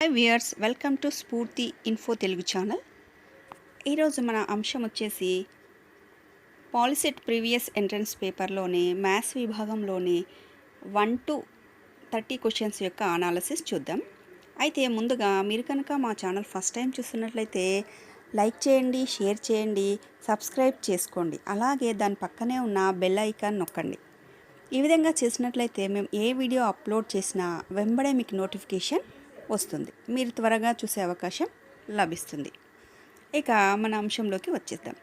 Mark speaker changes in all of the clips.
Speaker 1: Hi viewers, welcome to Spoorthi info Telugu channel. ఈరోజు మన అంశం వచ్చేసి పాలిసెట్ ప్రీవియస్ ఎంట్రన్స్ పేపర్లోని మ్యాథ్స్ విభాగంలోని 1 to 30 క్వశ్చన్స్ యొక్క అనాలిసిస్ చూద్దాం. అయితే ముందుగా మీరు కనుక మా ఛానల్ ఫస్ట్ టైం చూస్తున్నట్లయితే లైక్ చేయండి, షేర్ చేయండి, సబ్స్క్రైబ్ చేసుకోండి. అలాగే దాని పక్కనే ఉన్న బెల్ ఐకాన్ నొక్కండి. ఈ విధంగా చేసినట్లయితే మేము ఏ వీడియో అప్లోడ్ చేసినా వెంబడే మీకు నోటిఫికేషన్ వస్తుంది. మీరు త్వరగా చూసే అవకాశం లభిస్తుంది. ఇక మన అంశంలోకి వచ్చేద్దాం.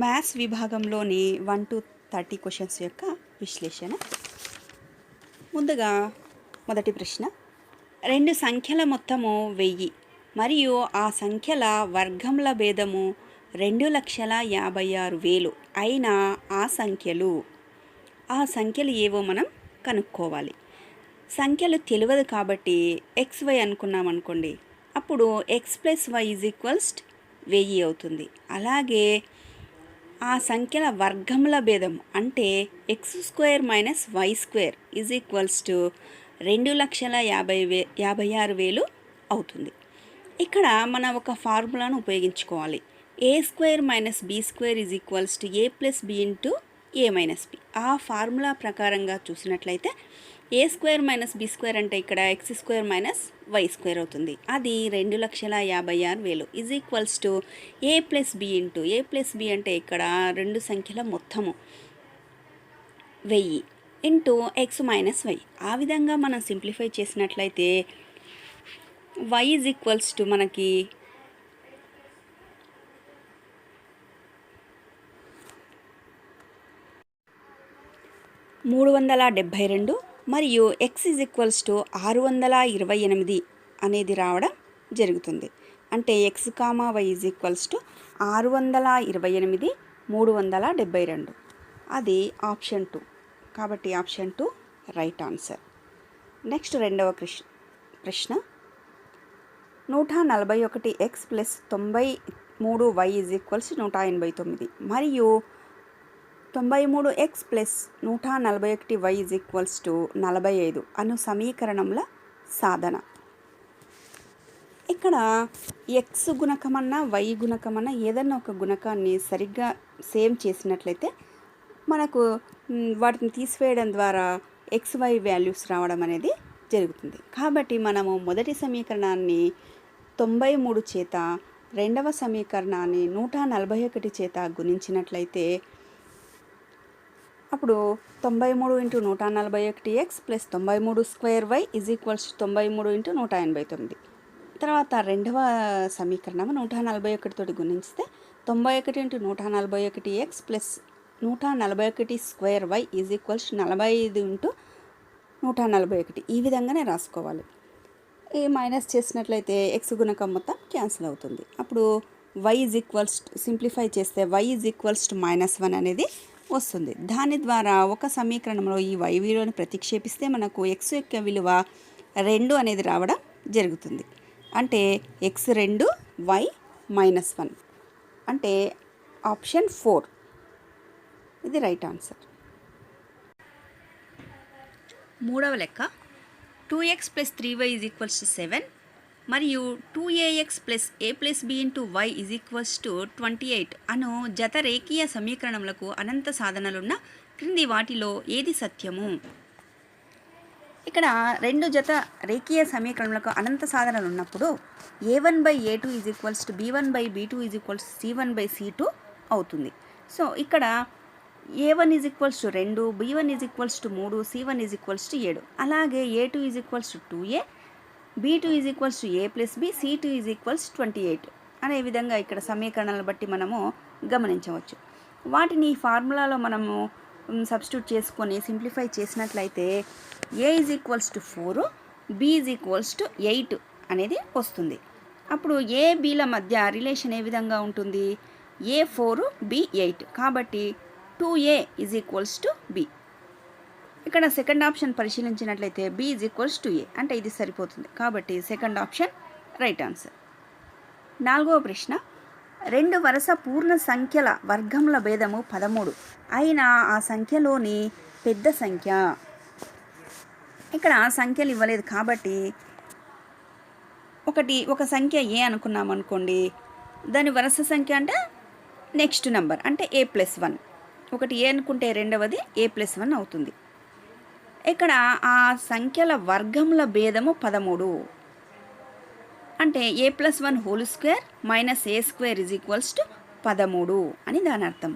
Speaker 1: మ్యాథ్స్ విభాగంలోని 1 to 30 క్వశ్చన్స్ యొక్క విశ్లేషణ. ముందుగా మొదటి ప్రశ్న, రెండు సంఖ్యల మొత్తము 1000 మరియు ఆ సంఖ్యల వర్గంల భేదము 2,56,000 అయిన ఆ సంఖ్యలు ఏవో మనం కనుక్కోవాలి. సంఖ్యలు తెలియదు కాబట్టి XY అనుకున్నాం అనుకోండి, అప్పుడు X + Y = 1000 అవుతుంది. అలాగే ఆ సంఖ్యల వర్గముల భేదం అంటే X² - Y² = 2,56,000 అవుతుంది. ఇక్కడ మనం ఒక ఫార్ములాను ఉపయోగించుకోవాలి. A² - B² = A + B × A - B. ఆ ఫార్ములా ప్రకారంగా చూసినట్లయితే A² - B² అంటే ఇక్కడ X² - Y² అవుతుంది. అది 2,56,000 = A + B × A + B అంటే ఇక్కడ రెండు సంఖ్యల మొత్తము 1000 × X - Y. ఆ విధంగా మనం సింప్లిఫై చేసినట్లయితే Y = మనకి 372 మరియు X = 628 అనేది రావడం జరుగుతుంది. అంటే X, Y = 628, 372. అది ఆప్షన్ 2. కాబట్టి ఆప్షన్ 2 రైట్ ఆన్సర్. నెక్స్ట్ రెండవ ప్రశ్న, 141X + 93Y = 189 మరియు 93X + 141Y = 45 అను సమీకరణముల సాధన. ఇక్కడ X గుణకమన్నా Y గుణకమన్నా ఏదన్నా ఒక గుణకాన్ని సరిగ్గా సేమ్ చేసినట్లయితే మనకు వాటిని తీసివేయడం ద్వారా XY వాల్యూస్ రావడం అనేది జరుగుతుంది. కాబట్టి మనము మొదటి సమీకరణాన్ని 93 చేత, రెండవ సమీకరణాన్ని 141 చేత గుణించినట్లయితే అప్పుడు 93 × 141X + 93² Y = 93 × 189. తర్వాత రెండవ సమీకరణం 141 తోటి గుణించితే 91 × 141X + 141² Y = 45 × 141. ఈ విధంగానే రాసుకోవాలి. ఈ మైనస్ చేసినట్లయితే X గుణకం మొత్తం క్యాన్సిల్ అవుతుంది. అప్పుడు Y సింప్లిఫై చేస్తే Y = -1 అనేది వస్తుంది. దాని ద్వారా ఒక సమీకరణంలో ఈ Y విలువను ప్రతిక్షేపిస్తే మనకు X యొక్క విలువ 2 అనేది రావడం జరుగుతుంది. అంటే X2 Y -1 అంటే ఆప్షన్ 4 ఇది రైట్ ఆన్సర్. మూడవ లెక్క, 2X + 3Y = 7 మరియు 2AX + A + B × Y = 28 అను జత రేఖీయ సమీకరణములకు అనంత సాధనలున్న క్రింది వాటిలో ఏది సత్యము? ఇక్కడ రెండు జత రేఖీయ సమీకరణములకు అనంత సాధనలు ఉన్నప్పుడు A1/A2 = B1/B2 = C1/C2 అవుతుంది. సో ఇక్కడ A1 = 2, B1 = 3, C1 = 7. అలాగే A2 = 2A, B2 = A + B, C2 = 28 అనే విధంగా ఇక్కడ సమీకరణాలను బట్టి మనము గమనించవచ్చు. వాటిని ఈ ఫార్ములాలో మనము సబ్స్టిట్యూట్ చేసుకొని సింప్లిఫై చేసినట్లయితే A = 4, B = 8 అనేది వస్తుంది. అప్పుడు A, Bల మధ్య రిలేషన్ ఏ విధంగా ఉంటుంది? A4, B8. కాబట్టి 2A = B. ఇక్కడ సెకండ్ ఆప్షన్ పరిశీలించినట్లయితే B = 2A అంటే ఇది సరిపోతుంది. కాబట్టి సెకండ్ ఆప్షన్ రైట్ ఆన్సర్. నాలుగవ ప్రశ్న, రెండు వరుస పూర్ణ సంఖ్యల వర్గముల భేదము 13 అయిన ఆ సంఖ్యలోని పెద్ద సంఖ్య. ఇక్కడ సంఖ్యలు ఇవ్వలేదు కాబట్టి ఒక సంఖ్య ఏ అనుకున్నాం అనుకోండి, దాని వరుస సంఖ్య అంటే నెక్స్ట్ నెంబర్ అంటే a+1. ఒకటి ఏ అనుకుంటే రెండవది a+1 అవుతుంది. ఇక్కడ ఆ సంఖ్యల వర్గముల భేదము 13 అంటే a+1 whole square minus a square is equals to 13 అని దాని అర్థం.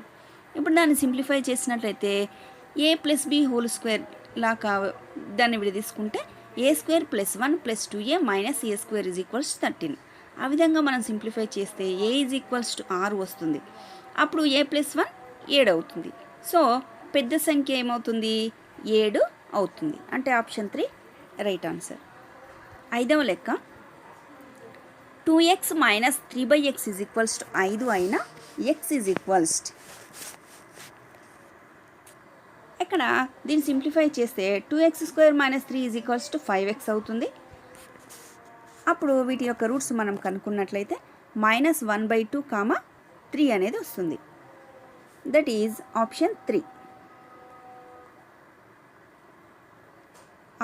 Speaker 1: ఇప్పుడు దాన్ని సింప్లిఫై చేసినట్లయితే a+b హోల్ స్క్వేర్ లాగా దాన్ని విడదీసుకుంటే a square +1 + 2a minus a square is equals 13. ఆ విధంగా మనం సింప్లిఫై చేస్తే a ఈజ్ ఈక్వల్స్ టు 6 వస్తుంది. అప్పుడు a+1 7 అవుతుంది. సో పెద్ద సంఖ్య ఏమవుతుంది? 7 అవుతుంది. అంటే ఆప్షన్ 3 రైట్ ఆన్సర్. 5వ లెక్క 2x minus 3/x is equals to 5 అయినా x ఈజ్ ఈక్వల్స్ ఇక్కడ దీన్ని సింప్లిఫై చేస్తే 2x² - 3 is equals to 5x అవుతుంది. అప్పుడు వీటి యొక్క రూట్స్ మనం కనుక్కున్నట్లయితే -1/2, 3 అనేది వస్తుంది. That is option 3.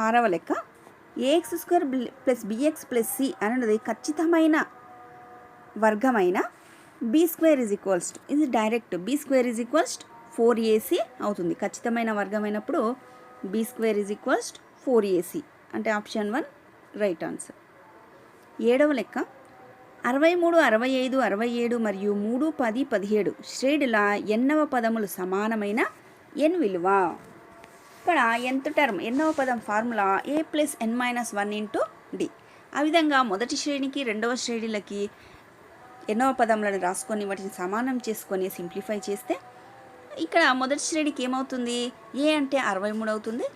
Speaker 1: 6వ లెక్క ax² + bx + c అనేది ఖచ్చితమైన వర్గమైన b² ఈజ్ ఈక్వల్స్ టు, ఇది direct b² is equals to 4ac అవుతుంది. ఖచ్చితమైన వర్గమైనప్పుడు b² is equals to 4ac అంటే ఆప్షన్ 1 రైట్ ఆన్సర్. 7వ లెక్క 63, 65, 67 మరియు 3, 10, 17 శ్రేణుల ఎన్నవ పదములు సమానమైన n విలువ. ఇక్కడ nth టర్మ్ ఎన్నవ పదం ఫార్ములా a + n - 1 × d. ఆ విధంగా మొదటి శ్రేణికి రెండవ శ్రేణులకి ఎన్నవ పదములను రాసుకొని వాటిని సమానం చేసుకొని సింప్లిఫై చేస్తే ఇక్కడ మొదటి శ్రేణికి ఏమవుతుంది? a అంటే 63 అవుతుంది.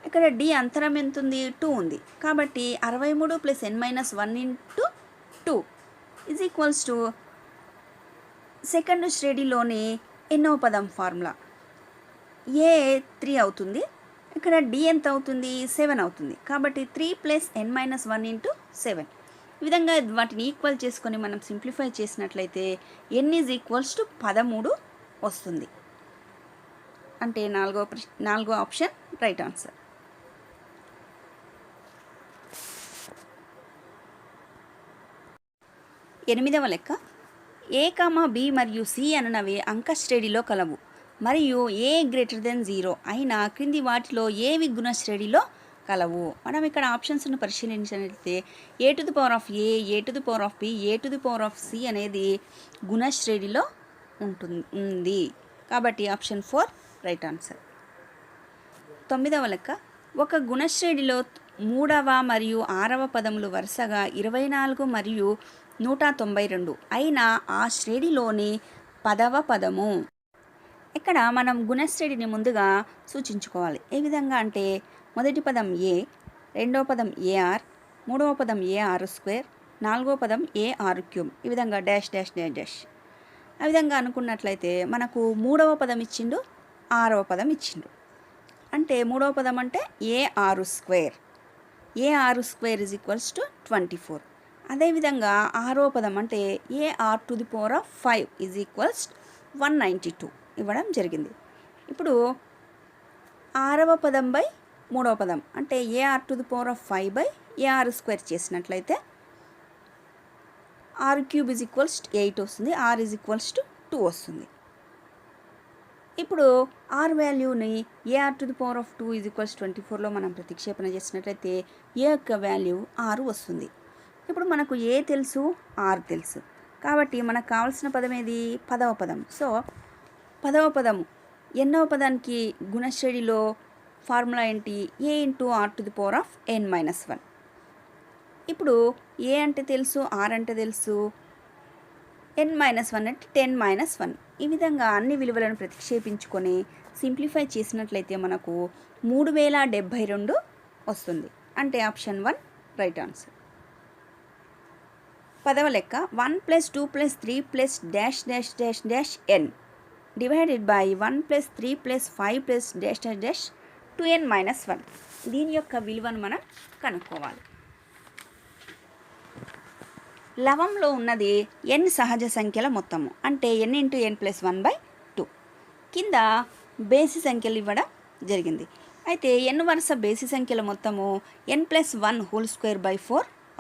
Speaker 1: ఇక్కడ d అంతరం ఎంత ఉంది? 2 ఉంది. కాబట్టి 63 + n - 1 × 2 is equals to second శ్రేణిలోని ఎన్నో పదం ఫార్ములా a 3 అవుతుంది. ఇక్కడ d ఎంత అవుతుంది? 7 అవుతుంది. కాబట్టి 3 + n - 1 × 7. ఈ విధంగా వాటిని ఈక్వల్ చేసుకొని మనం సింప్లిఫై చేసినట్లయితే n ఈజ్ ఈక్వల్స్ టు 13 వస్తుంది. అంటే నాలుగో ఆప్షన్ రైట్ ఆన్సర్. 8వ లెక్క a, b మరియు c అనునవి అంక శ్రేణిలో కలవు మరియు a > 0 అయినా క్రింది వాటిలో ఏవి గుణ శ్రేణిలో కలవు. మనం ఇక్కడ ఆప్షన్స్ను పరిశీలించినట్లయితే a⁴, a⁴b, a⁴c అనేది గుణ శ్రేణిలో ఉంది. కాబట్టి ఆప్షన్ 4 రైట్ ఆన్సర్. 9వ లెక్క ఒక గుణశ్రేణిలో 3వ మరియు 6వ పదములు వరుసగా 24 మరియు 192 అయినా ఆ శ్రేణిలోని 10వ పదము. ఇక్కడ మనం గుణశ్రేణిని ముందుగా సూచించుకోవాలి. ఏ విధంగా అంటే మొదటి పదం a, రెండవ పదం ar, మూడవ పదం ar², నాలుగవ పదం ar³. ఈ విధంగా డాష్ డాష్ డాష్ డాష్. ఆ విధంగా అనుకున్నట్లయితే మనకు 3వ పదం ఇచ్చిండు, 6వ పదం ఇచ్చిండు. అంటే 3వ పదం అంటే ar². ar² is equals to 24. అదేవిధంగా 6వ పదం అంటే ar⁵ ఈజ్ ఈక్వల్స్ 192 ఇవ్వడం జరిగింది. ఇప్పుడు 6వ పదం బై 3వ పదం అంటే ar⁵ ar² చేసినట్లయితే r³ ఈజ్ ఈక్వల్స్ 8 వస్తుంది. r ఈజ్ ఈక్వల్స్ టు 2 వస్తుంది. ఇప్పుడు r వాల్యూని ar⁵ ఈజ్ ఈక్వల్స్ 24లో మనం ప్రతిక్షేపణ చేసినట్లయితే a యొక్క వాల్యూ 6 వస్తుంది. ఇప్పుడు మనకు a తెలుసు, r తెలుసు. కాబట్టి మనకు కావాల్సిన పదం ఏది? 10వ పదం. సో 10వ పదము ఎన్నవ పదానికి గుణశ్రేణిలో ఫార్ములా ఏంటి? a × r⁴n−1. ఇప్పుడు a అంటే తెలుసు, r అంటే తెలుసు, n-1 అంటే 10-1. ఈ విధంగా అన్ని విలువలను ప్రతిక్షేపించుకొని సింప్లిఫై చేసినట్లయితే మనకు 3072 వస్తుంది. అంటే ఆప్షన్ 1 రైట్ ఆన్సర్. 10వ లెక్క 1 + 2 + 3 + dash dash dash dash n divided by 1 + 3 + 5 + dash dash dash 2n-1. దీని యొక్క విలువను మనం కనుక్కోవాలి. లవంలో ఉన్నది n సహజ సంఖ్యల మొత్తము అంటే n × n + 1/2. కింద బేసి సంఖ్యలు ఇవ్వడం జరిగింది. అయితే ఎన్ వరుస బేసి సంఖ్యల మొత్తము n+1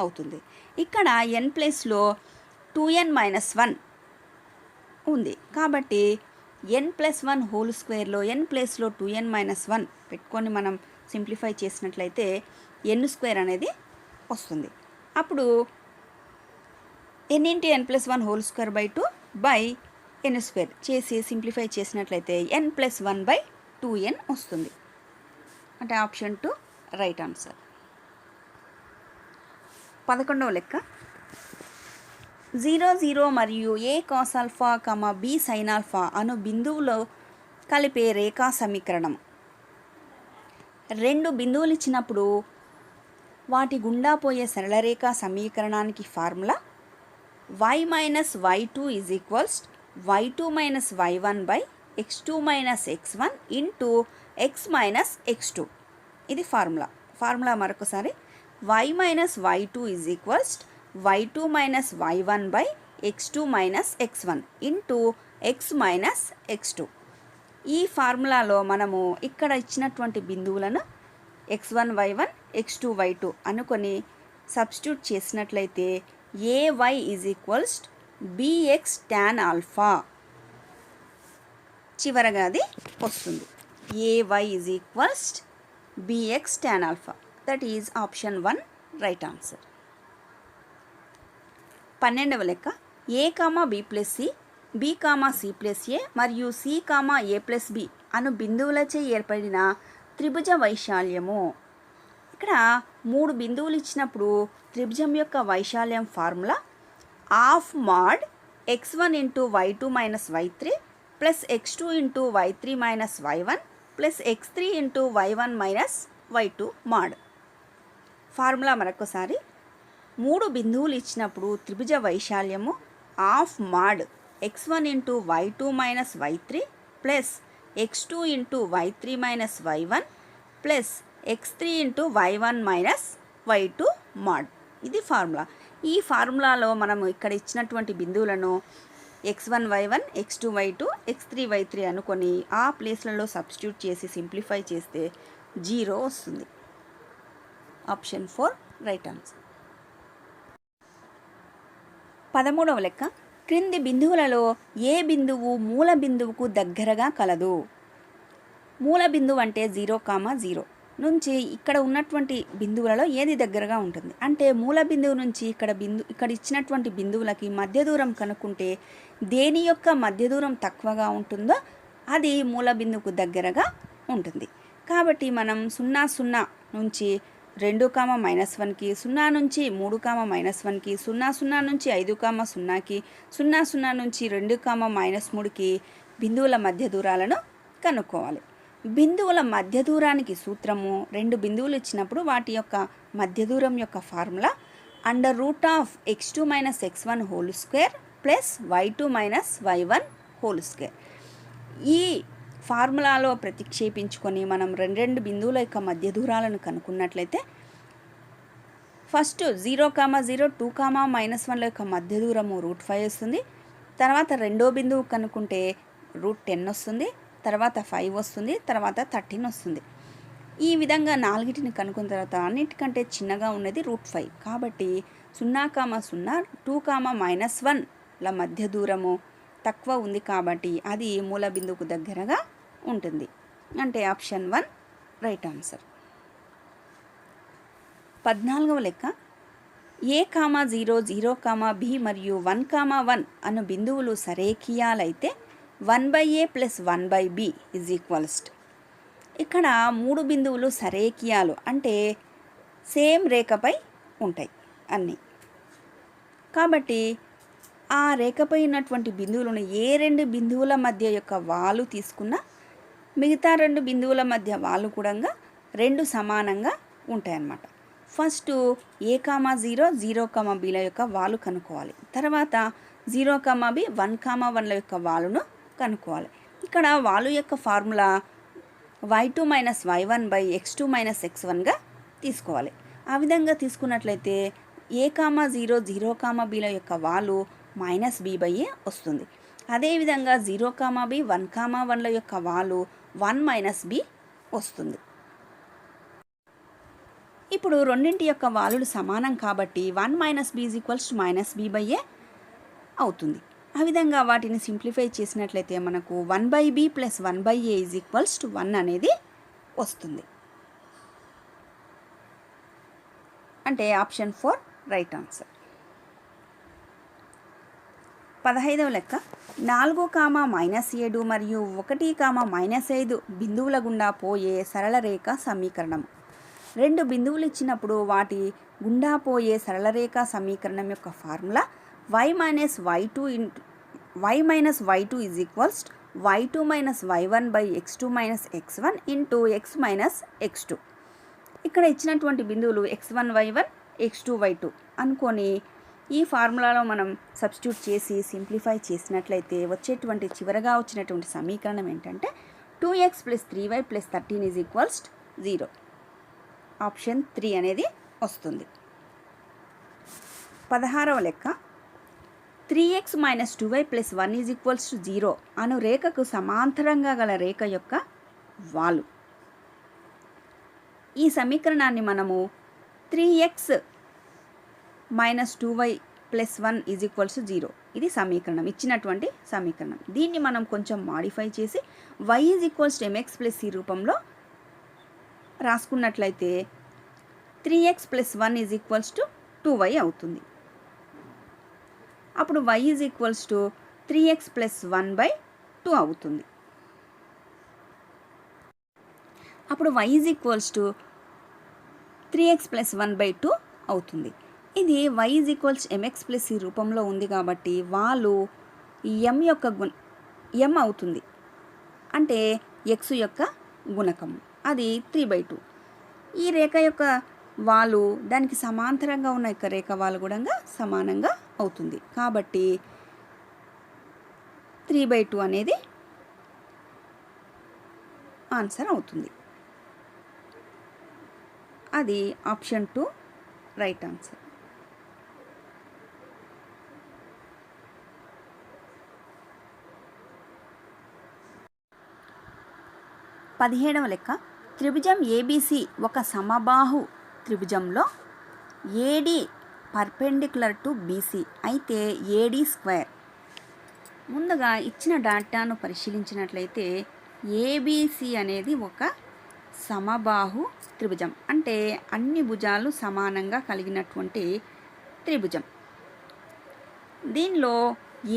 Speaker 1: అవుతుంది. ఇక్కడ n ప్లేస్లో 2n-1 ఉంది కాబట్టి n+1 n ప్లేస్లో 2n-1 పెట్టుకొని మనం సింప్లిఫై చేసినట్లయితే n² అనేది వస్తుంది. అప్పుడు n × n+1 2/n² చేసి సింప్లిఫై చేసినట్లయితే n+1/2n వస్తుంది. అంటే ఆప్షన్ 2 రైట్ ఆన్సర్. 11వ లెక్క 0 0 మరియు a cos alpha, b sin alpha అను బిందువులో కలిపే రేఖా సమీకరణం. రెండు బిందువులు ఇచ్చినప్పుడు వాటి గుండా పోయే సరళరేఖా సమీకరణానికి formula y - y2 = y2 - y1/x2 - x1 into x - x2. ఇది ఫార్ములా మరొకసారి y - y2 = y2 - y1/x2 - x1 into x - x2. ఈ ఫార్ములాలో మనము ఇక్కడ ఇచ్చినటువంటి బిందువులను x1 y1 x2 y2 అనుకొని సబ్స్టిట్యూట్ చేసినట్లయితే ay bx tan ఆల్ఫా చివరగా అది వస్తుంది. ay bx tan alpha, that is option 1 right answer. 12వ లెక్క a, b + c, b, c + a మరియు c, a + b అను బిందువులచే ఏర్పడిన త్రిభుజ వైశాల్యము. ఇక్కడ 3 బిందువులు ఇచ్చినప్పుడు త్రిభుజం యొక్క వైశాల్యం formula ½ mod x1 × y2 - y3 plus x2 × y3 - y1 plus x3 × y1 - y2 mod. Formula మరొకసారి 3 బిందువులు ఇచ్చినప్పుడు త్రిభుజ వైశాల్యము ½ mod x1 × y2 - y3 plus x2 × y3 - y1 plus x3 × y1 - y2 mod. ఇది ఫార్ములా. ఈ ఫార్ములాలో మనము ఇక్కడ ఇచ్చినటువంటి బిందువులను x1 y1 x2 y2 x3 y3 అనుకొని ఆ ప్లేస్లలో సబ్స్టిట్యూట్ చేసి సింప్లిఫై చేస్తే 0 వస్తుంది. Option 4 right answer. 13వ లెక్క క్రింది బిందువులలో ఏ బిందువు మూల బిందువుకు దగ్గరగా కలదు. మూల బిందువు అంటే 0, 0 నుంచి ఇక్కడ ఉన్నటువంటి బిందువులలో ఏది దగ్గరగా ఉంటుంది అంటే మూల బిందువు నుంచి ఇక్కడ ఇచ్చినటువంటి బిందువులకి మధ్య దూరం కనుక్కుంటే దేని యొక్క మధ్య దూరం తక్కువగా ఉంటుందో అది మూల బిందువుకు దగ్గరగా ఉంటుంది. కాబట్టి మనం 0 0 నుంచి 2, -1కి 0 నుంచి 3, -1కి 0 0 నుంచి 5, 0కి 0 0 నుంచి 2, -3కి బిందువుల మధ్య దూరాలను కనుక్కోవాలి. బిందువుల మధ్య దూరానికి సూత్రము, రెండు బిందువులు ఇచ్చినప్పుడు వాటి యొక్క మధ్య దూరం యొక్క formula √(x2 - x1) plus y2 - y1 ఈ ఫార్ములాలో ప్రతిక్షేపించుకొని మనం రెండు బిందువుల యొక్క మధ్య దూరాలను కనుక్కున్నట్లయితే ఫస్ట్ 0, 0, 2, -1ల యొక్క మధ్య దూరము √5 వస్తుంది. తర్వాత రెండో బిందువు కనుక్కుంటే √10 వస్తుంది. తర్వాత 5 వస్తుంది. తర్వాత 13 వస్తుంది. ఈ విధంగా నాలుగిటిని కనుక్కున్న తర్వాత అన్నిటికంటే చిన్నగా ఉన్నది √5. కాబట్టి 0, 0, 2, -1ల మధ్య దూరము తక్కువ ఉంది కాబట్టి అది మూల బిందువుకు దగ్గరగా ఉంటుంది. అంటే ఆప్షన్ 1 రైట్ ఆన్సర్. 14వ లెక్క a, 0, 0, b మరియు 1, 1 అను బిందువులు సరేఖీయాలైతే 1/a + 1/b = ఇక్కడ 3 బిందువులు సరేఖీయాలు అంటే సేమ్ రేఖపై ఉంటాయి అన్నీ. కాబట్టి ఆ రేఖపై ఉన్నటువంటి బిందువులను ఏ రెండు బిందువుల మధ్య యొక్క వాలు తీసుకున్నా మిగతా రెండు బిందువుల మధ్య వాలు కూడా రెండు సమానంగా ఉంటాయన్నమాట. ఫస్ట్ a, 0, 0, bల యొక్క వాలు కనుక్కోవాలి. తర్వాత 0, b 1, 1ల యొక్క వాలును కనుక్కోవాలి. ఇక్కడ వాలు యొక్క ఫార్ములా y2 - y1/x2 - x1గా తీసుకోవాలి. ఆ విధంగా తీసుకున్నట్లయితే a, 0, 0, bల యొక్క వాలు -b/a వస్తుంది. అదేవిధంగా 0, b 1, 1ల యొక్క వాలు 1 - b వస్తుంది. ఇప్పుడు రెండింటి యొక్క వాలులు సమానం కాబట్టి 1 minus B is equals to minus B by A అవుతుంది. ఆ విధంగా వాటిని సింప్లిఫై చేసినట్లయితే మనకు 1 by B plus 1 by A is equals to 1 అనేది వస్తుంది. అంటే ఆప్షన్ 4 రైట్ ఆన్సర్. 15వ లెక్క 4, -7 మరియు 1, -5 బిందువుల గుండా పోయే సరళ రేఖ సమీకరణం. 2 బిందువులు ఇచ్చినప్పుడు వాటి గుండా పోయే సరళ రేఖ సమీకరణం యొక్క formula y minus y2 is equals y2 minus y1 by x2 minus x1 into x minus x2. ఇక్కడ ఇచ్చినటువంటి బిందువులు x1 y1 x2 y2 అనుకొని ఈ ఫార్ములాలో మనం సబ్స్టిట్యూట్ చేసి సింప్లిఫై చేసినట్లయితే చివరగా వచ్చినటువంటి సమీకరణం ఏంటంటే 2x + 3y + 13 is equals 0. Option 3 అనేది వస్తుంది. 16వ లెక్క 3x - 2y + 1 ఈజ్ ఈక్వల్స్ 0 అను రేఖకు సమాంతరంగా గల రేఖ యొక్క వాలు. ఈ సమీకరణాన్ని మనము 3x - 2y + 1 ఈజ్ ఈక్వల్స్ 0 ఇది సమీకరణం, ఇచ్చినటువంటి సమీకరణం. దీన్ని మనం కొంచెం మాడిఫై చేసి y is equals mx + c రూపంలో రాసుకున్నట్లయితే 3x + 1 ఈజ్ ఈక్వల్స్ 2y అవుతుంది. అప్పుడు y ఈజ్ ఈక్వల్స్ 3x + 1/2 అవుతుంది. అప్పుడు y ఈజ్ ఈక్వల్స్ 3x + 1/2 అవుతుంది. ఇది y is equals mx + c రూపంలో ఉంది కాబట్టి వాలు m యొక్క m అవుతుంది. అంటే x యొక్క గుణకం అది 3/2. ఈ రేఖ యొక్క వాలు దానికి సమాంతరంగా ఉన్న యొక్క రేఖ వాలు కూడా సమానంగా అవుతుంది. కాబట్టి 3/2 అనేది ఆన్సర్ అవుతుంది. అది ఆప్షన్ 2 రైట్ ఆన్సర్. 17వ లెక్క త్రిభుజం ఏబిసి ఒక సమబాహు త్రిభుజంలో ఏడి పర్పెండిక్యులర్ టు బీసీ అయితే ఏడి స్క్వేర్. ముందుగా ఇచ్చిన డేటాను పరిశీలించినట్లయితే ఏబిసి అనేది ఒక సమబాహు త్రిభుజం, అంటే అన్ని భుజాలు సమానంగా కలిగినటువంటి త్రిభుజం. దీనిలో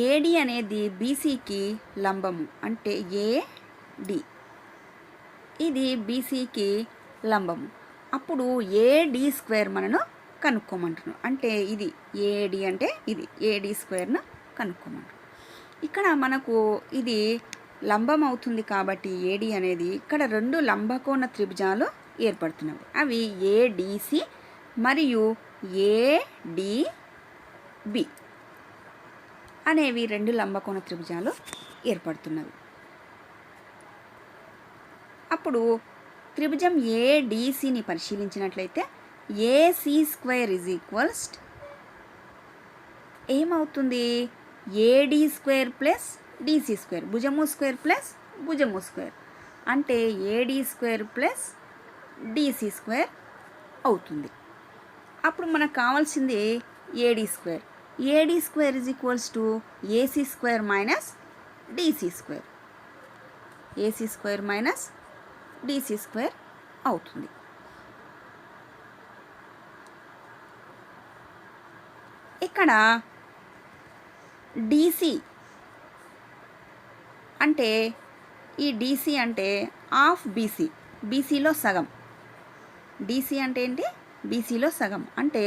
Speaker 1: ఏడి అనేది బీసీకి లంబము, అంటే ఏడి ఇది బీసీకి లంబము. అప్పుడు ఏడి స్క్వేర్ మనను కనుక్కోమంటున్నాం. అంటే ఇది ఏడి అంటే ఇది ఏడి స్క్వేర్ను కనుక్కోమంటున్నాం. ఇక్కడ మనకు ఇది లంబం అవుతుంది కాబట్టి ఏడి అనేది ఇక్కడ 2 లంబకోణ త్రిభుజాలు ఏర్పడుతున్నవి. అవి ఏడిసి మరియు ఏడిబి అనేవి 2 లంబకోణ త్రిభుజాలు ఏర్పడుతున్నవి. అప్పుడు త్రిభుజం ఏడిసిని పరిశీలించినట్లయితే ఏసీ స్క్వేర్ ఈజ్ ఈక్వల్స్ ఏమవుతుంది, AD square plus DC square, భుజము స్క్వేర్ ప్లస్ భుజము స్క్వేర్, అంటే AD square plus DC square అవుతుంది. అప్పుడు మనకు కావాల్సింది AD square. AD square is equals to AC square minus DC square, AC square minus DC square అవుతుంది. ఇక్కడ డిసి అంటే ఈ డిసి అంటే హాఫ్ బీసీ, బీసీలో సగం. డిసి అంటే ఏంటి, బీసీలో సగం అంటే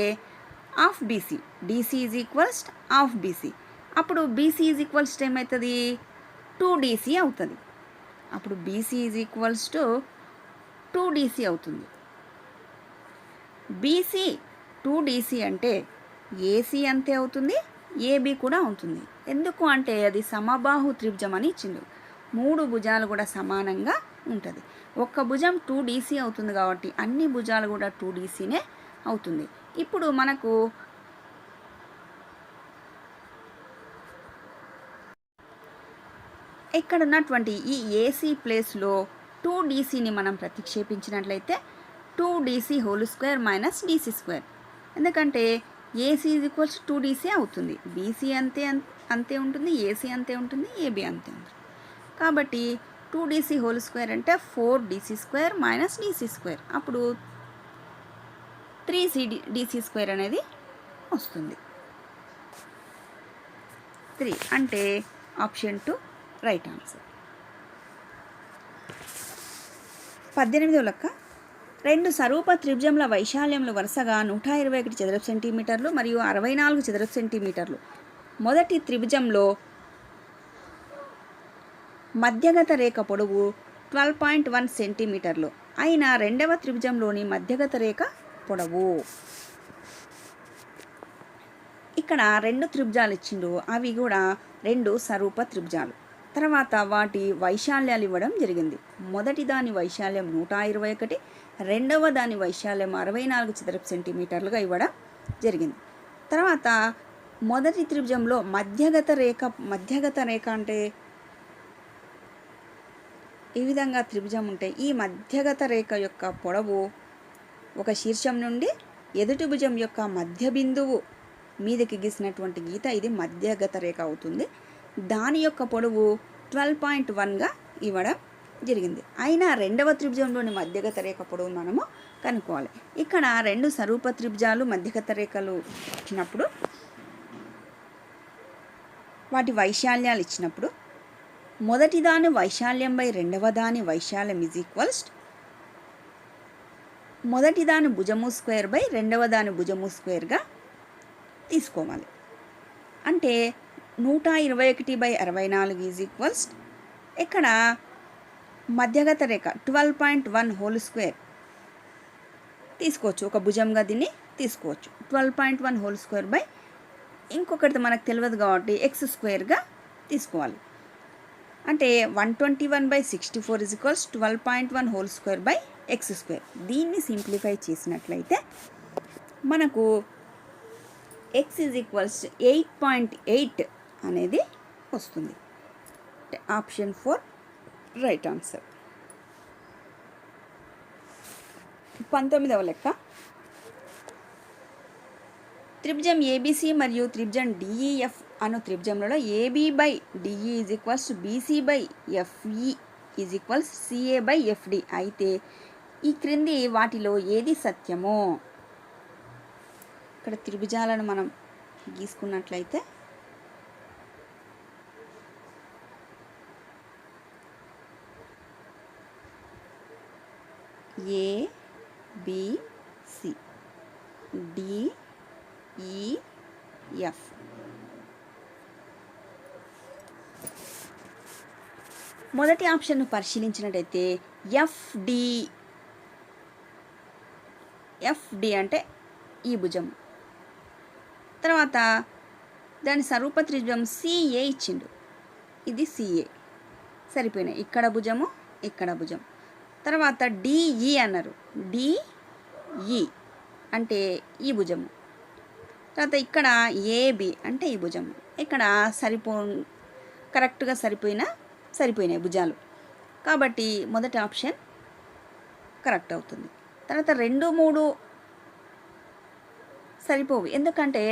Speaker 1: half BC. DC is equals half BC. అప్పుడు బీసీ ఈజ్ ఈక్వల్స్ ఏమవుతుంది, 2DC అవుతుంది. అప్పుడు BC is equals to 2DC అవుతుంది. బీసీ 2DC అంటే ఏసీ అంతే అవుతుంది, ఏబి కూడా అవుతుంది. ఎందుకు అంటే అది సమబాహు త్రిభుజం అని ఇచ్చింది. 3 భుజాలు కూడా సమానంగా ఉంటుంది. ఒక్క భుజం 2DC అవుతుంది కాబట్టి అన్ని భుజాలు కూడా 2DCనే అవుతుంది. ఇప్పుడు మనకు ఇక్కడ ఉన్నటువంటి ఈ ఏసీ ప్లేస్లో 2DCని మనం ప్రతిక్షేపించినట్లయితే 2DC whole square minus DC square. ఎందుకంటే AC ఈజ్ ఈక్వల్స్ 2DC అవుతుంది, BC అంతే ఉంటుంది, AC అంతే ఉంటుంది, AB అంతే ఉంటుంది. కాబట్టి 2DC హోల్ స్క్వేర్ అంటే 4DC square minus DC square, అప్పుడు 3DC స్క్వేర్ అనేది వస్తుంది. 3 అంటే ఆప్షన్ 2 రైట్ ఆన్సర్. 18వ లెక్క. 2 సరూప త్రిభుజముల వైశాల్యములు వరుసగా 121 చదరపు సెంటీమీటర్లు మరియు 64 చదరపు సెంటీమీటర్లు. మొదటి త్రిభుజంలో మధ్యగత రేఖ పొడవు 12.1 సెంటీమీటర్లు అయిన రెండవ త్రిభుజంలోని మధ్యగత రేఖ పొడవు. ఇక్కడ 2 త్రిభుజాలు ఇచ్చిండు, అవి కూడా 2 సరూప త్రిభుజాలు. తర్వాత వాటి వైశాల్యాలు ఇవ్వడం జరిగింది. మొదటి దాని వైశాల్యం 121, రెండవ దాని వైశాల్యం 64 చదరపు సెంటీమీటర్లుగా ఇవ్వడం జరిగింది. తర్వాత మొదటి త్రిభుజంలో మధ్యగత రేఖ అంటే ఈ విధంగా త్రిభుజం ఉంటే ఈ మధ్యగత రేఖ యొక్క పొడవు ఒక శీర్షం నుండి ఎదుటి భుజం యొక్క మధ్య బిందువు మీదకి గీసినటువంటి గీత ఇది మధ్యగత రేఖ అవుతుంది. దాని యొక్క పొడవు 12.1గా ఇవ్వడం జరిగింది. అయినా రెండవ త్రిభుజంలోని మధ్యగత రేఖ పొడవు మనము కనుక్కోవాలి. ఇక్కడ 2 సరూప త్రిభుజాలు మధ్యగత రేఖలు ఇచ్చినప్పుడు వాటి వైశాల్యాలు ఇచ్చినప్పుడు మొదటి దాని వైశాల్యం బై రెండవ దాని వైశాల్యం ఈజ్ ఈక్వల్స్ మొదటి దాని భుజము స్క్వేర్ బై రెండవ దాని భుజము స్క్వేర్గా తీసుకోవాలి. అంటే 121/64 ఈజ్ ఈక్వల్స్ ఇక్కడ మధ్యగత రేఖ 12.1 హోల్ స్క్వేర్ తీసుకోవచ్చు, ఒక భుజంగా దీన్ని తీసుకోవచ్చు. 12.1 హోల్ స్క్వేర్ బై ఇంకొకటి మనకు తెలియదు కాబట్టి ఎక్స్ స్క్వేర్గా తీసుకోవాలి. అంటే 121/64 is equals 12.1 whole square by X square. దీన్ని సింప్లిఫై చేసినట్లయితే మనకు ఎక్స్ ఈజ్ ఈక్వల్స్ 8.8 అనేది వస్తుంది. Option 4 right answer. 19వ లెక్క. త్రిభుజం ABC మరియు త్రిభుజం DEF అను త్రిభుజంలో AB/DE is equals BC/FE is equals CA/FD అయితే ఈ క్రింది వాటిలో ఏది సత్యమో. ఇక్కడ త్రిభుజాలను మనం గీసుకున్నట్లయితే ABC DEF మొదటి ఆప్షన్ను పరిశీలించినట్టయితే FD అంటే ఈ భుజం, తర్వాత దాని సరూప త్రిభుజం CA ఇచ్చిండు, ఇది CA సరిపోయినాయి, ఇక్కడ భుజము ఇక్కడ భుజం. తర్వాత DE అన్నారు, DE అంటే ఈ భుజము. తర్వాత ఇక్కడ AB అంటే ఈ భుజము, ఇక్కడ కరెక్ట్గా సరిపోయినాయి భుజాలు, కాబట్టి మొదటి ఆప్షన్ కరెక్ట్ అవుతుంది. తర్వాత 2, 3 సరిపోవు, ఎందుకంటే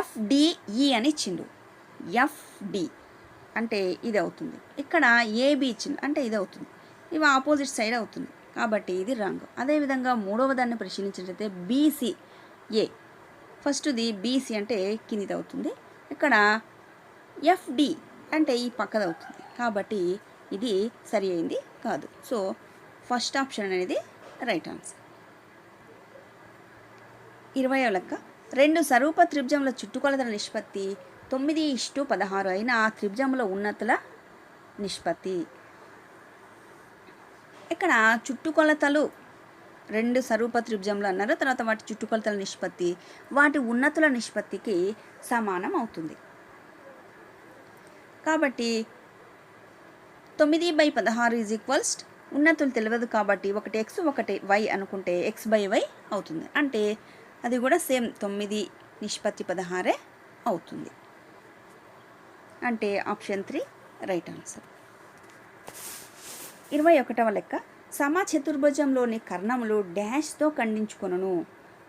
Speaker 1: FDE అని ఇచ్చిండు, FD అంటే ఇది అవుతుంది. ఇక్కడ AB ఇచ్చిండు అంటే ఇది అవుతుంది, ఇవి ఆపోజిట్ సైడ్ అవుతుంది, కాబట్టి ఇది రాంగ్. అదేవిధంగా మూడవ దాన్ని పరిశీలించినట్లయితే BCA, ఫస్ట్ది BC అంటే కిందిది అవుతుంది, ఇక్కడ FD అంటే ఈ పక్కది అవుతుంది, కాబట్టి ఇది సరి అయింది కాదు. సో ఫస్ట్ ఆప్షన్ అనేది రైట్ ఆన్సర్. 20వ లెక్క. 2 సరూప త్రిభుజముల చుట్టుకొలతల నిష్పత్తి 9:16 అయిన ఆ త్రిభుజముల ఉన్నతుల నిష్పత్తి. ఇక్కడ చుట్టుకొలతలు 2 సరూప త్రిభుజములు అన్నారు, తర్వాత వాటి చుట్టుకొలతల నిష్పత్తి వాటి ఉన్నతుల నిష్పత్తికి సమానం అవుతుంది. కాబట్టి 9/16 ఈజ్ ఈక్వల్స్ ఉన్నతులు తెలియదు కాబట్టి ఒకటి x ఒకటి y అనుకుంటే x/y అవుతుంది, అంటే అది కూడా సేమ్ 9:16 అవుతుంది, అంటే ఆప్షన్ 3 రైట్ ఆన్సర్. 21వ లెక్క. సమచతుర్భుజంలోని కర్ణములు డాష్తో ఖండించుకొనును.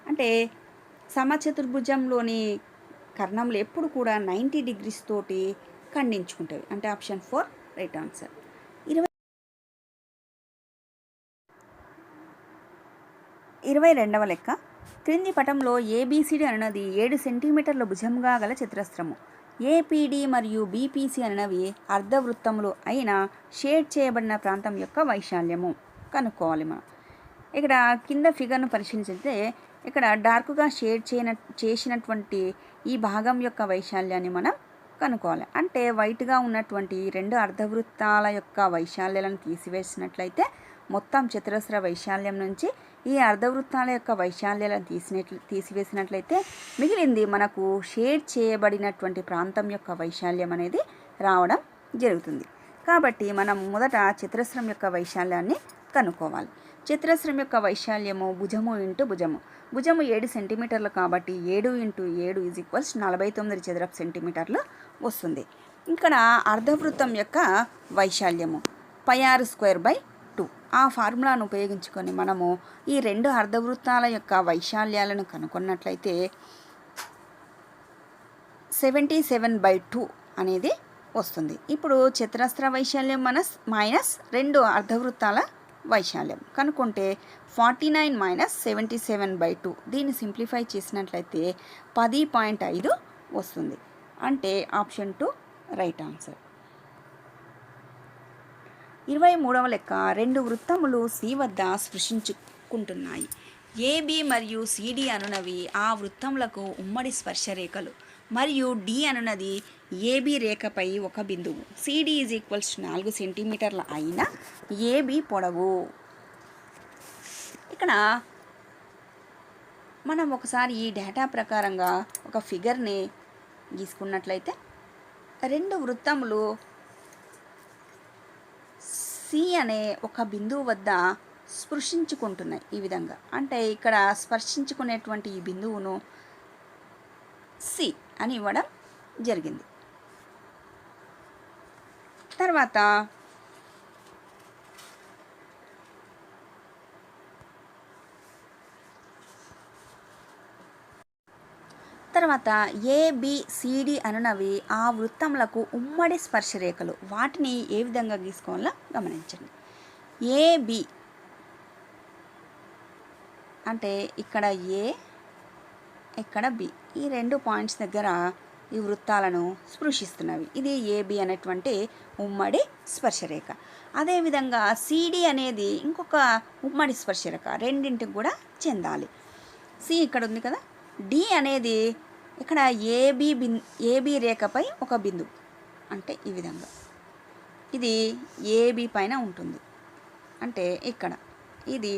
Speaker 1: అంటే సమచతుర్భుజంలోని కర్ణములు ఎప్పుడు కూడా 90 డిగ్రీస్ తోటి ఖండించుకుంటాయి. అంటే ఆప్షన్ 4 రైట్ ఆన్సర్. 22వ లెక్క. క్రింది పటంలో ఏబిసిడి అనునది 7 సెంటీమీటర్ల భుజంగా గల చతురస్రము. ఏపీడి మరియు బీపీసీ అనునవి అర్ధవృత్తములు అయిన షేడ్ చేయబడిన ప్రాంతం యొక్క వైశాల్యము కనుక్కోవాలి మనం. ఇక్కడ కింద ఫిగర్ను పరిశీలించితే ఇక్కడ డార్క్గా షేడ్ చేసినటువంటి ఈ భాగం యొక్క వైశాల్యాన్ని మనం కనుక్కోవాలి. అంటే వైట్గా ఉన్నటువంటి 2 అర్ధవృత్తాల యొక్క వైశాల్యాలను తీసివేసినట్లయితే మొత్తం చతురస్ర వైశాల్యం నుంచి ఈ అర్ధవృత్తాల యొక్క వైశాల్యాలను తీసివేసినట్లయితే మిగిలింది మనకు షేడ్ చేయబడినటువంటి ప్రాంతం యొక్క వైశాల్యం అనేది రావడం జరుగుతుంది. కాబట్టి మనం మొదట చతురస్రం యొక్క వైశాల్యాన్ని కనుక్కోవాలి. చతురస్రం యొక్క వైశాల్యము భుజము ఇంటూ భుజము. భుజము 7 సెంటీమీటర్లు కాబట్టి 7 × 7 = 49 చదరపు సెంటీమీటర్లు వస్తుంది. ఇక్కడ అర్ధవృత్తం యొక్క వైశాల్యము πr²/2. ఆ ఫార్ములాను ఉపయోగించుకొని మనము ఈ 2 అర్ధవృత్తాల యొక్క వైశాల్యాలను కనుక్కున్నట్లయితే 77/2 అనేది వస్తుంది. ఇప్పుడు చతురస్ర వైశాల్యం మైనస్ 2 అర్ధవృత్తాల వైశాల్యం కనుక్కుంటే 49 - 77/2. దీన్ని సింప్లిఫై చేసినట్లయితే 10.5 వస్తుంది. అంటే ఆప్షన్ 2 రైట్ ఆన్సర్. 23వ లెక్క. 2 వృత్తములు సి వద్ద స్పృశించుకుంటున్నాయి. ఏబి మరియు సిడి అనునవి ఆ వృత్తములకు ఉమ్మడి స్పర్శరేఖలు మరియు డి అనునది ఏబి రేఖపై ఒక బిందువు. సిడి = 4 సెంటీమీటర్ల అయిన ఏబి పొడవు. ఇక్కడ మనం ఒకసారి ఈ డేటా ప్రకారంగా ఒక ఫిగర్ని గీసుకున్నట్లయితే 2 వృత్తములు సి అనే ఒక బిందువు వద్ద స్పృశించుకుంటున్నాయి. ఈ విధంగా అంటే ఇక్కడ స్పర్శించుకునేటువంటి ఈ బిందువును సి అని ఇవ్వడం జరిగింది. తర్వాత ఏబిసిడి అనునవి ఆ వృత్తములకు ఉమ్మడి స్పర్శరేఖలు. వాటిని ఏ విధంగా గీసుకోవాలో గమనించండి. ఏబి అంటే ఇక్కడ ఏ, ఇక్కడ బి, ఈ 2 పాయింట్స్ దగ్గర ఈ వృత్తాలను స్పృశిస్తున్నవి. ఇది ఏబి అనేటువంటి ఉమ్మడి స్పర్శరేఖ. అదేవిధంగా సిడి అనేది ఇంకొక ఉమ్మడి స్పర్శరేఖ, రెండింటికి కూడా చెందాలి. సి ఇక్కడ ఉంది కదా. డి అనేది ఇక్కడ ఏబి రేఖపై ఒక బిందువు. అంటే ఈ విధంగా ఇది ఏబి పైన ఉంటుంది. అంటే ఇక్కడ ఇది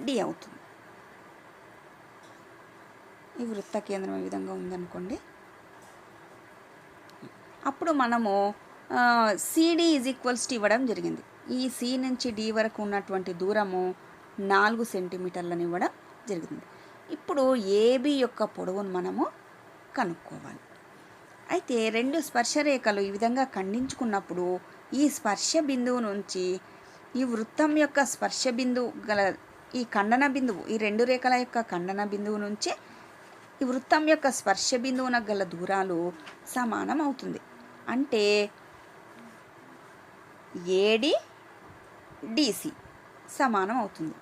Speaker 1: డి అవుతుంది. ఈ వృత్త కేంద్రం ఈ విధంగా ఉందనుకోండి. అప్పుడు మనము సిడి = ఇవ్వడం జరిగింది. ఈ సి నుంచి డి వరకు ఉన్నటువంటి దూరము 4 సెంటీమీటర్లను ఇవ్వడం జరిగింది. ఇప్పుడు ఏబి యొక్క పొడవును మనము కనుక్కోవాలి. అయితే 2 స్పర్శరేఖలు ఈ విధంగా ఖండించుకున్నప్పుడు ఈ స్పర్శ బిందువు నుంచి ఈ వృత్తం యొక్క స్పర్శ బిందువు గల ఈ ఖండన బిందువు, ఈ 2 రేఖల యొక్క ఖండన బిందువు నుంచి ఈ వృత్తం యొక్క స్పర్శ బిందువున గల దూరాలు సమానం అవుతుంది. అంటే ఏడి డిసి సమానం అవుతుంది.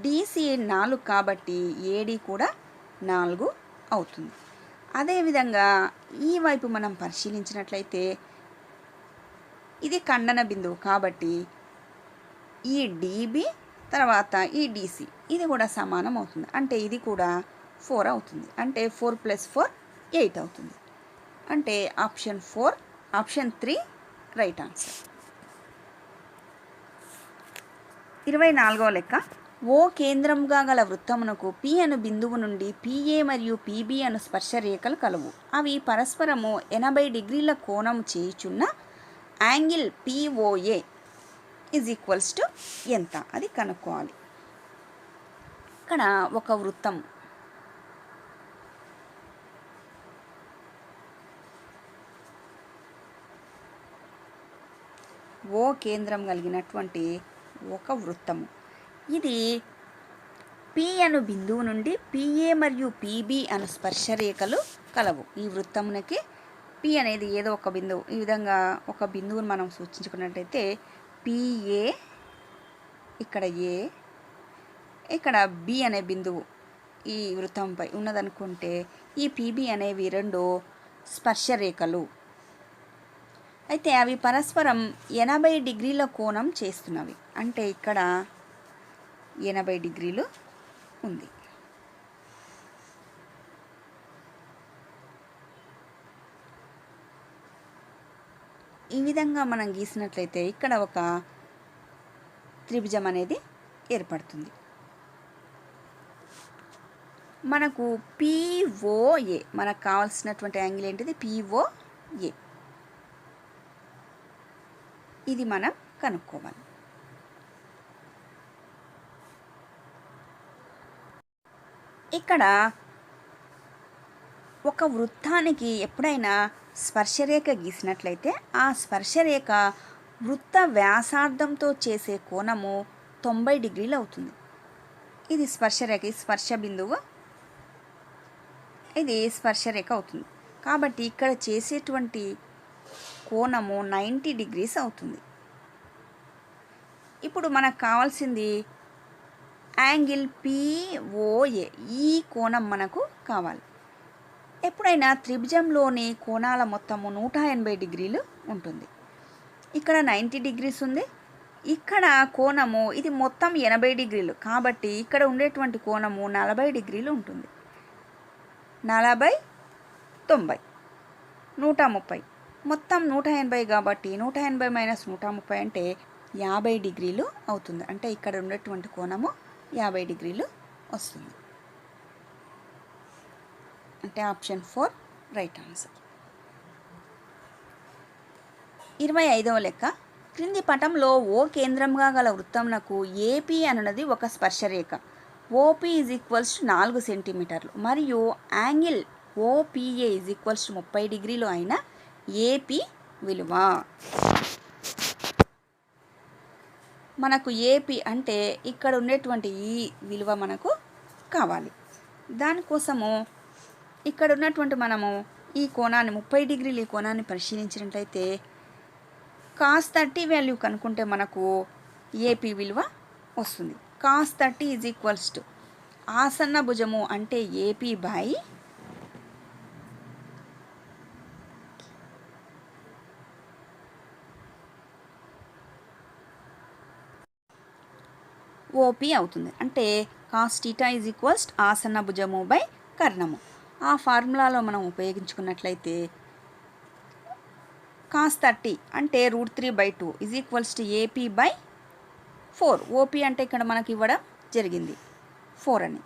Speaker 1: డిసి 4 కాబట్టి ఏడి కూడా 4 అవుతుంది. అదేవిధంగా ఈ వైపు మనం పరిశీలించినట్లయితే ఇది ఖండన బిందువు కాబట్టి ఈ డిబి తర్వాత ఈ డిసి ఇది కూడా సమానం అవుతుంది. అంటే ఇది కూడా 4 అవుతుంది. అంటే 4 + 4 8 అవుతుంది. అంటే ఆప్షన్ 3 రైట్ ఆన్సర్. 24వ లెక్క. ఓ కేంద్రంగా గల వృత్తమునకు పి అను బిందువు నుండి పిఏ మరియు పిబి అను స్పర్శ రేఖలు కలవు. అవి పరస్పరము 80 డిగ్రీల కోణం చేయుచున్న యాంగిల్ పిఓఏ = ఎంత అది కనుక్కోవాలి. ఇక్కడ ఒక వృత్తం ఓ కేంద్రం కలిగినటువంటి ఒక వృత్తము. ఇది పి అను బిందువు నుండి పిఏ మరియు పిబి అను స్పర్శరేఖలు కలవు. ఈ వృత్తమునకి పి అనేది ఏదో ఒక బిందువు, ఈ విధంగా ఒక బిందువును మనం సూచించుకున్నట్టయితే పిఏ, ఇక్కడ ఏ, ఇక్కడ బి అనే బిందువు ఈ వృత్తంపై ఉన్నదనుకుంటే ఈ పిబి అనేవి రెండు స్పర్శరేఖలు. అయితే అవి పరస్పరం 80 డిగ్రీల కోణం చేస్తున్నవి. అంటే ఇక్కడ 80 డిగ్రీలు ఉంది. ఈ విధంగా మనం గీసినట్లయితే ఇక్కడ ఒక త్రిభుజం అనేది ఏర్పడుతుంది. మనకు పిఓఏ, మనకు కావాల్సినటువంటి యాంగిల్ ఏంటిది? పిఓఏ. ఇది మనం కనుక్కోవాలి. ఇక్కడ ఒక వృత్తానికి ఎప్పుడైనా స్పర్శరేఖ గీసినట్లయితే ఆ స్పర్శరేఖ వృత్త వ్యాసార్థంతో చేసే కోణము 90 డిగ్రీలు అవుతుంది. ఇది స్పర్శరేఖ, ఈ స్పర్శ బిందువు, ఇది స్పర్శరేఖ అవుతుంది. కాబట్టి ఇక్కడ చేసేటువంటి కోణము 90 డిగ్రీస్ అవుతుంది. ఇప్పుడు మనకు కావాల్సింది యాంగిల్ పిఓఏ. ఈ కోణం మనకు కావాలి. ఎప్పుడైనా త్రిభుజంలోని కోణాల మొత్తము 180 డిగ్రీలు ఉంటుంది. ఇక్కడ 90 డిగ్రీస్ ఉంది, ఇక్కడ కోణము ఇది మొత్తం 80 డిగ్రీలు. కాబట్టి ఇక్కడ ఉండేటువంటి కోణము 40 డిగ్రీలు ఉంటుంది. 40, 90, 130, మొత్తం 180 కాబట్టి 180 మైనస్ 130 అంటే 50 డిగ్రీలు అవుతుంది. అంటే ఇక్కడ ఉండేటువంటి కోణము 50 డిగ్రీలు వస్తుంది. అంటే ఆప్షన్ 4 రైట్ ఆన్సర్. 25వ లెక్క. క్రింది పటంలో ఓ కేంద్రంగా గల వృత్తంనకు ఏపీ అనున్నది ఒక స్పర్శరేఖ. ఓపీ ఈజ్ ఈక్వల్స్ 4 సెంటీమీటర్లు మరియు యాంగిల్ ఓపీఏ ఈజ్ ఈక్వల్స్ 30 డిగ్రీలు అయిన ఏపీ విలువ. మనకు ఏపీ అంటే ఇక్కడ ఉండేటువంటి ఈ విలువ మనకు కావాలి. దానికోసము ఇక్కడ ఉన్నటువంటి మనము ఈ కోణాన్ని 30 డిగ్రీలు ఈ కోణాన్ని పరిశీలించినట్లయితే cos 30 వాల్యూ కనుక్కుంటే మనకు ఏపీ విలువ వస్తుంది. cos 30 ఈజ్ ఈక్వల్స్ టు ఆసన్న భుజము అంటే ఏపీ బై ఓపీ అవుతుంది. అంటే కాస్ టీటా ఈజ్ ఈక్వల్స్ ఆసన్న భుజము బై కర్ణము. ఆ ఫార్ములాలో మనం ఉపయోగించుకున్నట్లయితే కాస్ 30 అంటే √3/2 is equals to AP by 4. OP అంటే ఇక్కడ మనకి ఇవ్వడం జరిగింది 4 అని.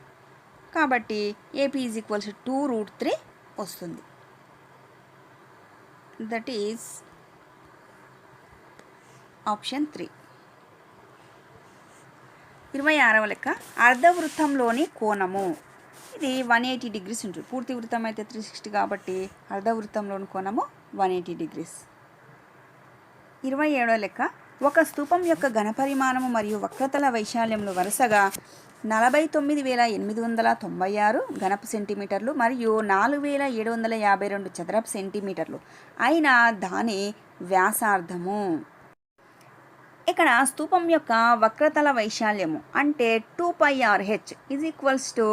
Speaker 1: కాబట్టి ఏపీ ఈజ్ ఈక్వల్స్ టు 2√3 వస్తుంది. That is option 3. 26వ లెక్క. అర్ధవృత్తంలోని కోణము. ఇది 180 డిగ్రీస్ ఉంటుంది. పూర్తి వృత్తం అయితే 360 కాబట్టి అర్ధవృత్తంలోని కోణము 180 డిగ్రీస్. 27వ లెక్క. ఒక స్తూపం యొక్క ఘనపరిమాణము మరియు వక్రతల వైశాల్యములు వరుసగా 49,896 ఘనపు సెంటీమీటర్లు మరియు 4,752 చదరపు సెంటీమీటర్లు అయిన దాని వ్యాసార్థము. ఇక్కడ స్తూపం యొక్క వక్రతల వైశాల్యము అంటే 2πRh ఈజ్ ఈక్వల్స్ టు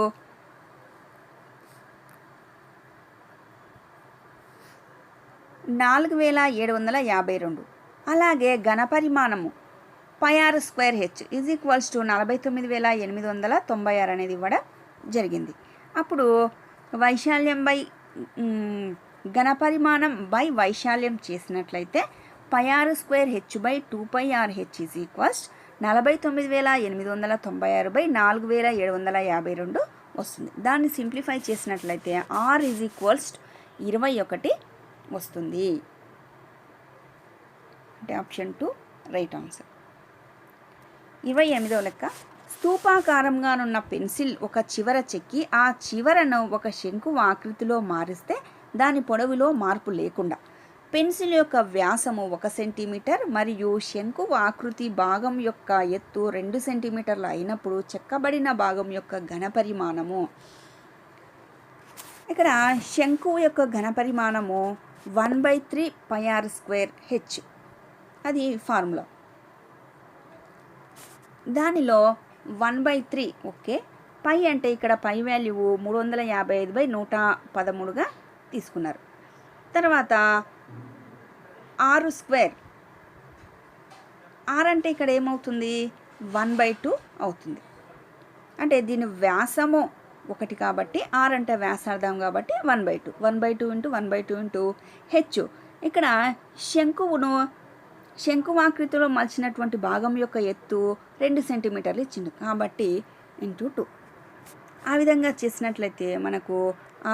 Speaker 1: 4,752. అలాగే ఘనపరిమాణము πr² ఈజ్ ఈక్వల్స్ టు 49,896 అనేది ఇవ్వడం జరిగింది. అప్పుడు వైశాల్యం బై ఘనపరిమాణం బై వైశాల్యం చేసినట్లయితే πr² by 2πRh is equals 49,896 by 4,752 వస్తుంది. దాన్ని సింప్లిఫై చేసినట్లయితే r ఈజ్ ఈక్వల్స్ 21 వస్తుంది. అంటే ఆప్షన్ 2 రైట్ ఆన్సర్. 28వ లెక్క. స్తూపాకారంగానున్న పెన్సిల్ ఒక చివర చెక్కి ఆ చివరను ఒక శంకువు ఆకృతిలో మారిస్తే దాని పొడవులో మార్పు లేకుండా పెన్సిల్ యొక్క వ్యాసము 1 సెంటీమీటర్ మరియు శంకువు ఆకృతి భాగం యొక్క ఎత్తు 2 సెంటీమీటర్లు అయినప్పుడు చెక్కబడిన భాగం యొక్క ఘనపరిమాణము. ఇక్కడ శంకువు యొక్క ఘనపరిమాణము 1/3 πr²h. అది ఫార్ములా. దానిలో 1/3 ఓకే. పై అంటే ఇక్కడ పై వాల్యూ 355/113గా తీసుకున్నారు. తర్వాత r². r అంటే ఇక్కడ ఏమవుతుంది 1/2 అవుతుంది. అంటే దీని వ్యాసము 1 కాబట్టి r అంటే వ్యాసార్థం కాబట్టి 1/2. 1/2 × 1/2 × h. ఇక్కడ శంకువాకృతిలో మలిచినటువంటి భాగం యొక్క ఎత్తు 2 సెంటీమీటర్లు ఇచ్చింది కాబట్టి × 2. ఆ విధంగా చేసినట్లయితే మనకు ఆ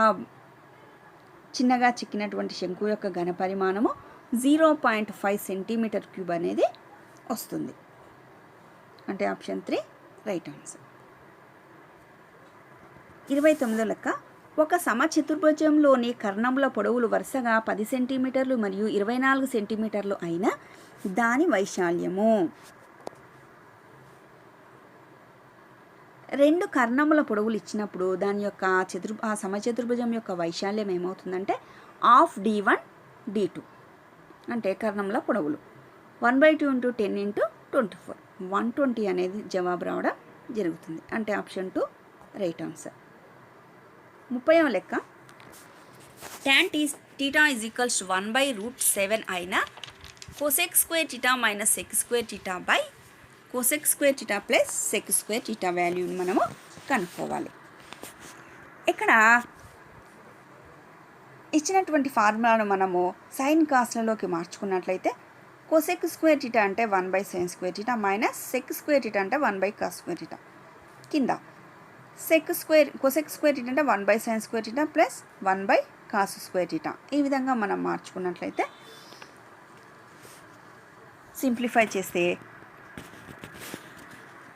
Speaker 1: చిన్నగా చిక్కినటువంటి శంకువు యొక్క ఘనపరిమాణము 0.5 సెంటీమీటర్ క్యూబ్ అనేది వస్తుంది. అంటే ఆప్షన్ 3 రైట్ ఆన్సర్. 29వ లెక్క. ఒక సమచతుర్భుజంలోని కర్ణముల పొడవులు వరుసగా 10 సెంటీమీటర్లు మరియు 24 సెంటీమీటర్లు అయిన దాని వైశాల్యము. 2 కర్ణముల పొడవులు ఇచ్చినప్పుడు దాని యొక్క ఆ సమచతుర్భుజం యొక్క వైశాల్యం ఏమవుతుందంటే ½ d1 d2. అంటే కర్ణముల పొడవులు 1/2 × 10 × 24 120 అనేది జవాబు రావడం జరుగుతుంది. అంటే ఆప్షన్ 2 రైట్ ఆన్సర్. 30వ లెక్క. tan θ = 1/√7 అయిన cos² θ - sec² θ cos² θ + sec² θ వాల్యూని మనము కనుక్కోవాలి. ఇక్కడ ఇచ్చినటువంటి ఫార్ములాను మనము సైన్ కాస్లలోకి మార్చుకున్నట్లయితే cosec² θ అంటే 1/sin² θ - sec² θ అంటే 1/cos² θ. కింద cosec² θ అంటే 1/sin² θ + 1/cos² θ. ఈ విధంగా మనం మార్చుకున్నట్లయితే సింప్లిఫై చేస్తే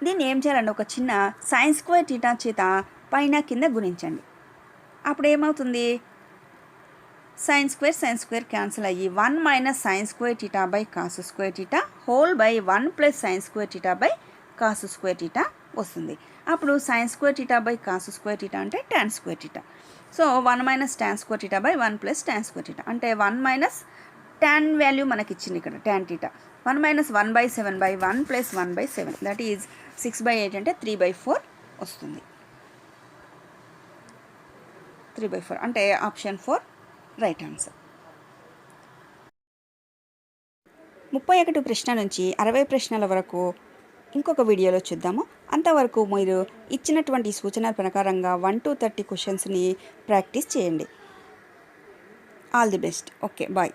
Speaker 1: దీన్ని ఏం చేయాలండి, ఒక చిన్న sin² θ చేత పైన కింద గుణించండి. అప్పుడు ఏమవుతుంది, sin² క్యాన్సిల్ అయ్యి 1 - sin² θ cos² θ whole by 1 + sin² θ cos² θ వస్తుంది. అప్పుడు sin² θ cos² θ అంటే tan² θ. సో 1 - tan² θ 1 + tan² θ అంటే 1 - tan వాల్యూ మనకి ఇచ్చింది ఇక్కడ tan θ. 1 - 1/7/1 + 1/7 దట్ ఈజ్ 6/8 అంటే 3/4 వస్తుంది. 3/4 అంటే ఆప్షన్ 4 రైట్ ఆన్సర్. 31 ప్రశ్న నుంచి 60 ప్రశ్నల వరకు ఇంకొక వీడియోలో చూద్దాము. అంతవరకు మీరు ఇచ్చినటువంటి సూచనల ప్రకారంగా 1 to 30 క్వశ్చన్స్ని ప్రాక్టీస్ చేయండి. All the best. Okay, bye.